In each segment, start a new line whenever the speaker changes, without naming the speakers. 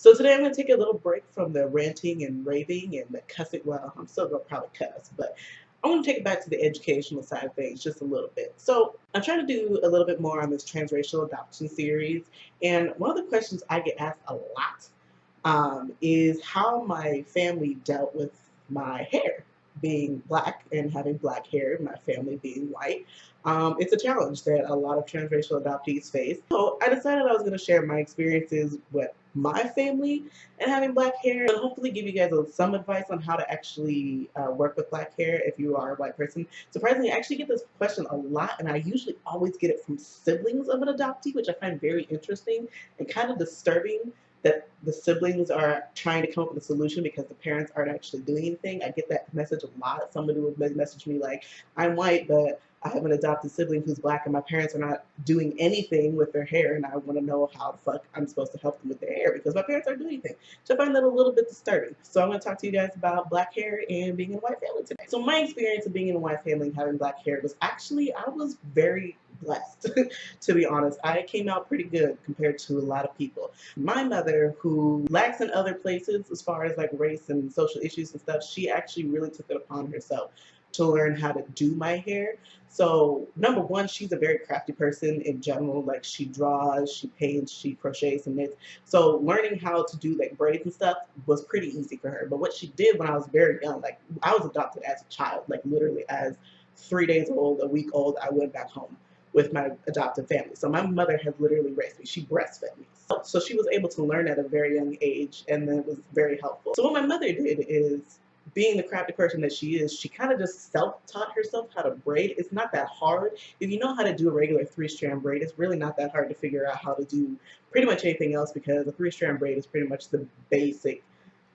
So today I'm going to take a little break from the ranting and raving and the cussing. Well, I'm still going to probably cuss, but I want to take it back to the educational side of things just a little bit. So I'm trying to do a little bit more on this transracial adoption series. And one of the questions I get asked a lot is how my family dealt with my hair being black and having black hair, my family being white. It's a challenge that a lot of transracial adoptees face. So I decided I was going to share my experiences with my family and having black hair, and hopefully give you guys some advice on how to actually work with black hair if you are a white person. Surprisingly, I actually get this question a lot, and I usually always get it from siblings of an adoptee, which I find very interesting and kind of disturbing that the siblings are trying to come up with a solution because the parents aren't actually doing anything. I get that message a lot. Somebody would message me like, I'm white, but I have an adopted sibling who's black and my parents are not doing anything with their hair, and I want to know how the fuck I'm supposed to help them with their hair because my parents aren't doing anything. So I find that a little bit disturbing. So I'm going to talk to you guys about black hair and being in a white family today. So my experience of being in a white family and having black hair was actually, I was very blessed, to be honest. I came out pretty good compared to a lot of people. My mother, who lacks in other places as far as like race and social issues and stuff, she actually really took it upon herself to learn how to do my hair. So number one, she's a very crafty person in general. Like she draws, she paints, she crochets and knits. So learning how to do like braids and stuff was pretty easy for her. But what she did when I was very young, like I was adopted as a child, like literally as 3 days old, a week old, I went back home with my adopted family. So my mother has literally raised me. She breastfed me. So she was able to learn at a very young age, and then it was very helpful. So what my mother did is, being the crafty person that she is, she kind of just self-taught herself how to braid. It's not that hard. If you know how to do a regular 3-strand braid, it's really not that hard to figure out how to do pretty much anything else because a 3-strand braid is pretty much the basic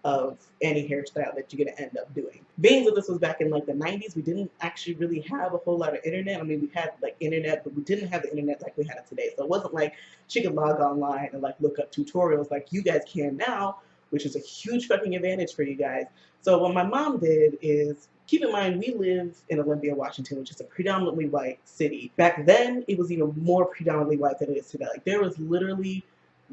of any hairstyle that you're going to end up doing. Being that this was back in like the 90s, we didn't actually really have a whole lot of internet. I mean, we had like internet, but we didn't have the internet like we have it today. So it wasn't like she could log online and like look up tutorials like you guys can now, which is a huge fucking advantage for you guys. So what my mom did is, keep in mind, we live in Olympia, Washington, which is a predominantly white city. Back then, it was even more predominantly white than it is today. Like there was literally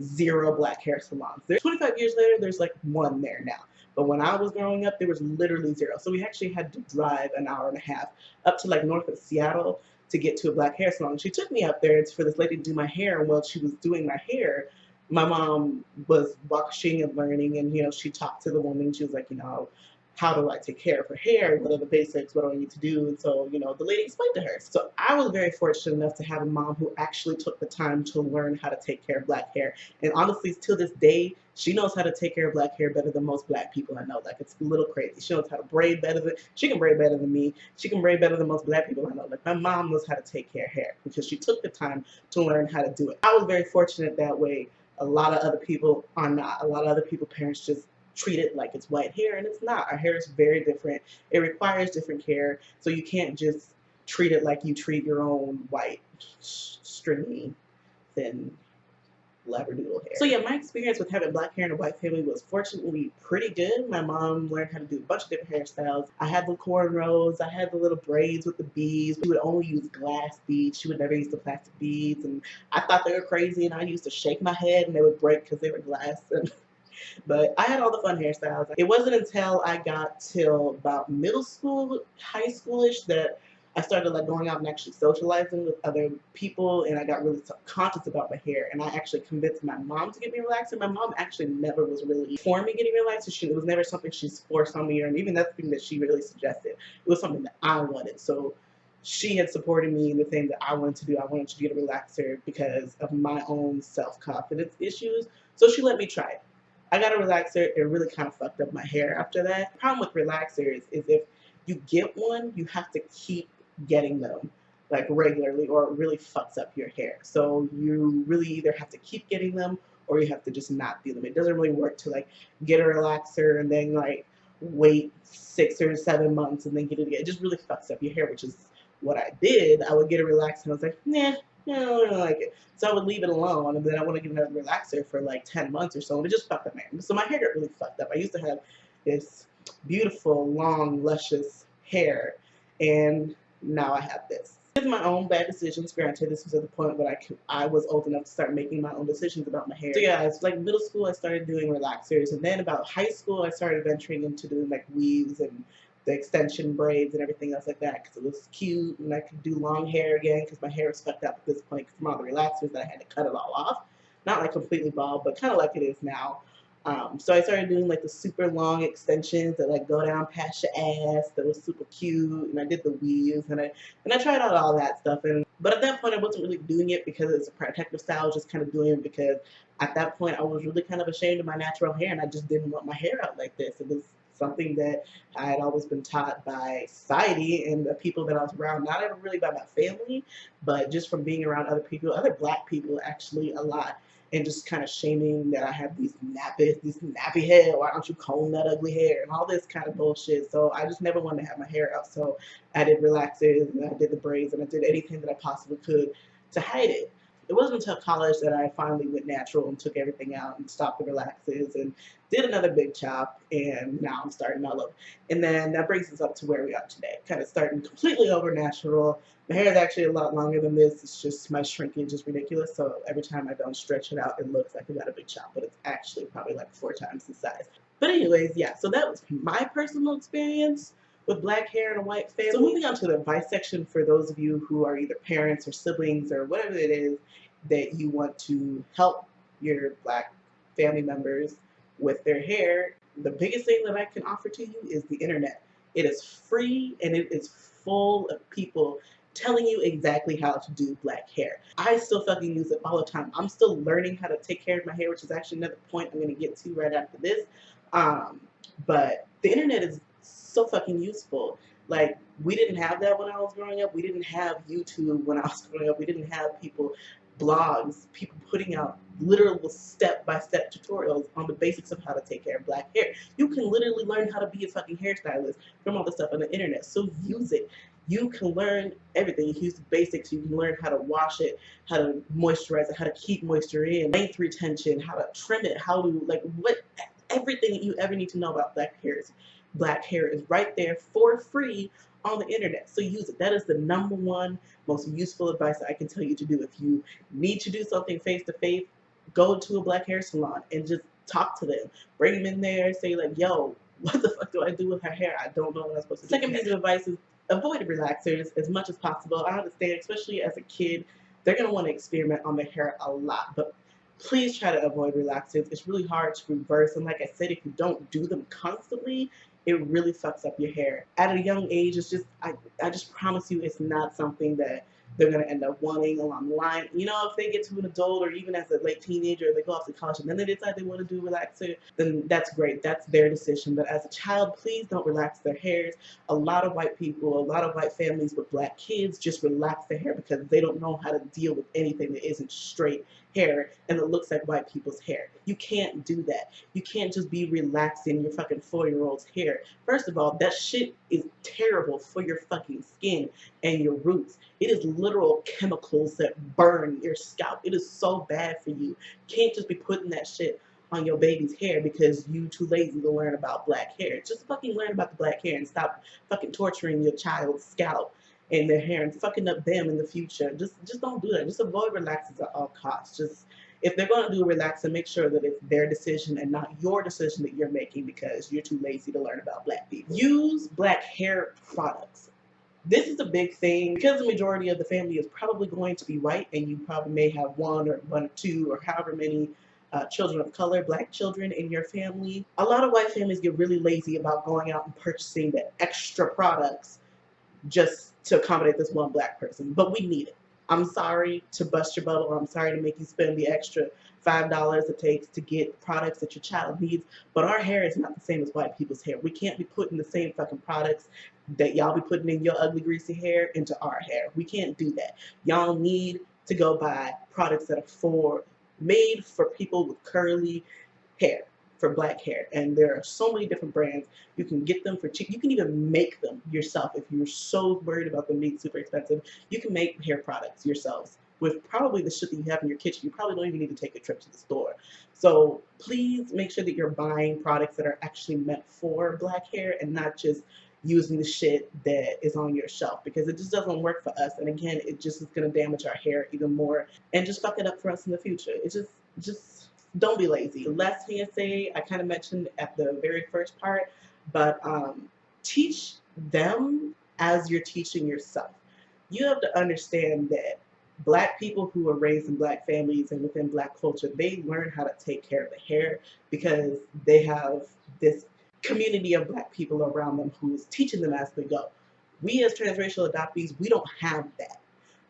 0 black hair salons. 25 years later, there's like 1 there now. But when I was growing up, there was literally 0. So we actually had to drive an hour and a half up to like north of Seattle to get to a black hair salon. She took me up there for this lady to do my hair, and while she was doing my hair, my mom was watching and learning, and she talked to the woman. She was like, how do I take care of her hair? What are the basics? What do I need to do? And so, the lady explained to her. So I was very fortunate enough to have a mom who actually took the time to learn how to take care of black hair. And honestly, till this day, she knows how to take care of black hair better than most black people I know. Like, it's a little crazy. She knows how to braid better than, she can braid better than me. She can braid better than most black people I know. Like, my mom knows how to take care of hair because she took the time to learn how to do it. I was very fortunate that way. A lot of other people are not. A lot of other people, parents just treat it like it's white hair, and it's not. Our hair is very different. It requires different care, so you can't just treat it like you treat your own white, stringy, thin labradoodle hair. So yeah, my experience with having black hair in a white family was fortunately pretty good. My mom learned how to do a bunch of different hairstyles. I had the cornrows, I had the little braids with the beads. She would only use glass beads. She would never use the plastic beads, and I thought they were crazy, and I used to shake my head and they would break because they were glass. But I had all the fun hairstyles. It wasn't until I got till about middle school, high schoolish that I started like going out and actually socializing with other people, and I got really conscious about my hair. And I actually convinced my mom to get me relaxed. And my mom actually never was really for me getting relaxed. It was never something she's forced on me, or even that's the thing that she really suggested. It was something that I wanted. So she had supported me in the thing that I wanted to do. I wanted to get a relaxer because of my own self-confidence issues. So she let me try it. I got a relaxer. It really kind of fucked up my hair after that. The problem with relaxers is if you get one, you have to keep getting them like regularly, or it really fucks up your hair. So you really either have to keep getting them or you have to just not do them. It doesn't really work to like get a relaxer and then like wait 6 or 7 months and then get it again. It just really fucks up your hair, which is what I did. I would get a relaxer and I was like, nah, I don't like it. So I would leave it alone, and then I want to get another relaxer for like 10 months or so, and it just fucked up my hair. So my hair got really fucked up. I used to have this beautiful, long, luscious hair, and now I have this. The of my own bad decisions. Granted, this was at the point when I was old enough to start making my own decisions about my hair. So yeah, it's like middle school I started doing relaxers, and then about high school I started venturing into doing like weaves and the extension braids and everything else like that because it was cute and I could do long hair again because my hair was fucked up at this point from all the relaxers that I had to cut it all off. Not like completely bald, but kind of like it is now. So I started doing like the super long extensions that like go down past your ass that was super cute, and I did the weaves and I tried out all that stuff. But at that point I wasn't really doing it because it's a protective style. I was just kind of doing it because at that point I was really kind of ashamed of my natural hair and I just didn't want my hair out like this. It was something that I had always been taught by society and the people that I was around, not even really by my family, but just from being around other people, other black people actually a lot, and just kind of shaming that I have these nappy hair, why don't you comb that ugly hair, and all this kind of bullshit. So I just never wanted to have my hair out. So I did relaxers and I did the braids and I did anything that I possibly could to hide it. It wasn't until college that I finally went natural and took everything out and stopped the relaxers and did another big chop, and now I'm starting all over. And then that brings us up to where we are today, kind of starting completely over natural. My hair is actually a lot longer than this. It's just my shrinkage is ridiculous. So every time I don't stretch it out, it looks like I got a big chop, but it's actually probably like 4 times the size. But anyways, yeah, so that was my personal experience with black hair in a white family. So moving on to the advice section for those of you who are either parents or siblings or whatever it is that you want to help your black family members with their hair, the biggest thing that I can offer to you is the internet. It is free and it is full of people telling you exactly how to do black hair. I still fucking use it all the time. I'm still learning how to take care of my hair, which is actually another point I'm going to get to right after this. But the internet is so fucking useful. Like, we didn't have that when I was growing up. We didn't have YouTube when I was growing up. We didn't have blogs, people putting out literal step-by-step tutorials on the basics of how to take care of black hair. You can literally learn how to be a fucking hairstylist from all the stuff on the internet. So use it. You can learn everything. You can use the basics. You can learn how to wash it, how to moisturize it, how to keep moisture in, length retention, how to trim it, how to, like, everything that you ever need to know about black hair is right there for free on the internet. So use it. That is the #1 most useful advice that I can tell you to do. If you need to do something face to face, go to a black hair salon and just talk to them. Bring them in there, say like, yo, what the fuck do I do with her hair? I don't know what I'm supposed to do. Second piece of advice is avoid relaxers as much as possible. I understand, especially as a kid, they're going to want to experiment on their hair a lot, but please try to avoid relaxers. It's really hard to reverse, and like I said, if you don't do them constantly, it really fucks up your hair. At a young age, it's just, I just promise you, it's not something that they're going to end up wanting along the line. You know, if they get to an adult or even as a late teenager, they go off to college and then they decide they want to do relaxer, then that's great. That's their decision. But as a child, please don't relax their hairs. A lot of white people, a lot of white families with black kids just relax their hair because they don't know how to deal with anything that isn't straight hair and it looks like white people's hair. You can't do that. You can't just be relaxing your fucking 4-year-old's hair. First of all, that shit is terrible for your fucking skin and your roots. It is literal chemicals that burn your scalp. It is so bad for you. You can't just be putting that shit on your baby's hair because you too lazy to learn about black hair. Just fucking learn about the black hair and stop fucking torturing your child's scalp and their hair and fucking up them in the future. Just don't do that. Just avoid relaxers at all costs. Just, if they're going to do a relaxer, make sure that it's their decision and not your decision that you're making because you're too lazy to learn about black people. Use black hair products. This is a big thing because the majority of the family is probably going to be white, and you probably may have one or two or however many children of color, black children in your family. A lot of white families get really lazy about going out and purchasing the extra products just to accommodate this one black person, but we need it. I'm sorry to bust your bubble. I'm sorry to make you spend the extra $5 it takes to get products that your child needs, but our hair is not the same as white people's hair. We can't be putting the same fucking products that y'all be putting in your ugly, greasy hair into our hair. We can't do that. Y'all need to go buy products that are made for people with curly hair, for black hair. And there are so many different brands. You can get them for cheap. You can even make them yourself if you're so worried about them being super expensive. You can make hair products yourselves with probably the shit that you have in your kitchen. You probably don't even need to take a trip to the store. So please make sure that you're buying products that are actually meant for black hair and not just using the shit that is on your shelf, because it just doesn't work for us. And again, it just is going to damage our hair even more and just fuck it up for us in the future. It just don't be lazy. Less hearsay, I kind of mentioned at the very first part, but teach them as you're teaching yourself. You have to understand that Black people who are raised in Black families and within Black culture, they learn how to take care of the hair because they have this community of Black people around them who's teaching them as they go. We as transracial adoptees, we don't have that.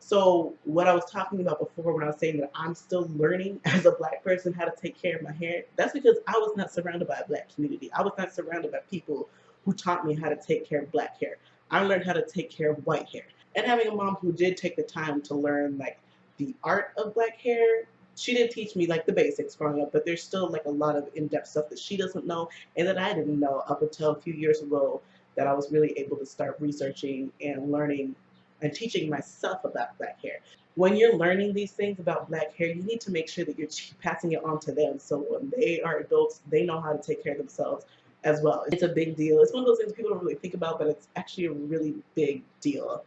So what I was talking about before when I was saying that I'm still learning as a Black person how to take care of my hair, that's because I was not surrounded by a Black community. I was not surrounded by people who taught me how to take care of Black hair. I learned how to take care of white hair. And having a mom who did take the time to learn like the art of Black hair, she did teach me like the basics growing up, but there's still like a lot of in-depth stuff that she doesn't know and that I didn't know up until a few years ago, that I was really able to start researching and learning and teaching myself about Black hair. When you're learning these things about Black hair, you need to make sure that you're passing it on to them, so when they are adults, they know how to take care of themselves as well. It's a big deal. It's one of those things people don't really think about, but it's actually a really big deal.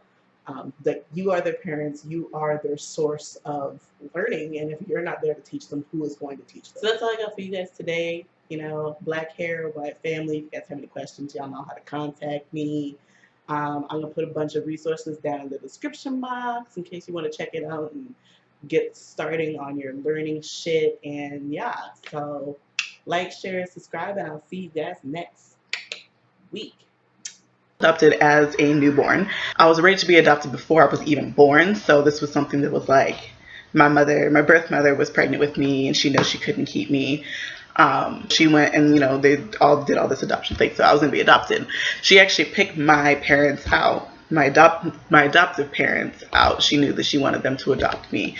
That you are their parents, you are their source of learning, and if you're not there to teach them, who is going to teach them? So that's all I got for you guys today. You know, Black hair, white family. If you guys have any questions, y'all know how to contact me. I'm going to put a bunch of resources down in the description box in case you want to check it out and get starting on your learning shit. And yeah, so like, share, and subscribe, and I'll see you guys next week. Adopted as a newborn. I was ready to be adopted before I was even born, so this was something that was like, my birth mother was pregnant with me, and she knows she couldn't keep me. She went and, you know, they all did all this adoption thing, so I was gonna be adopted. She actually picked my parents out, my adoptive parents out. She knew that she wanted them to adopt me.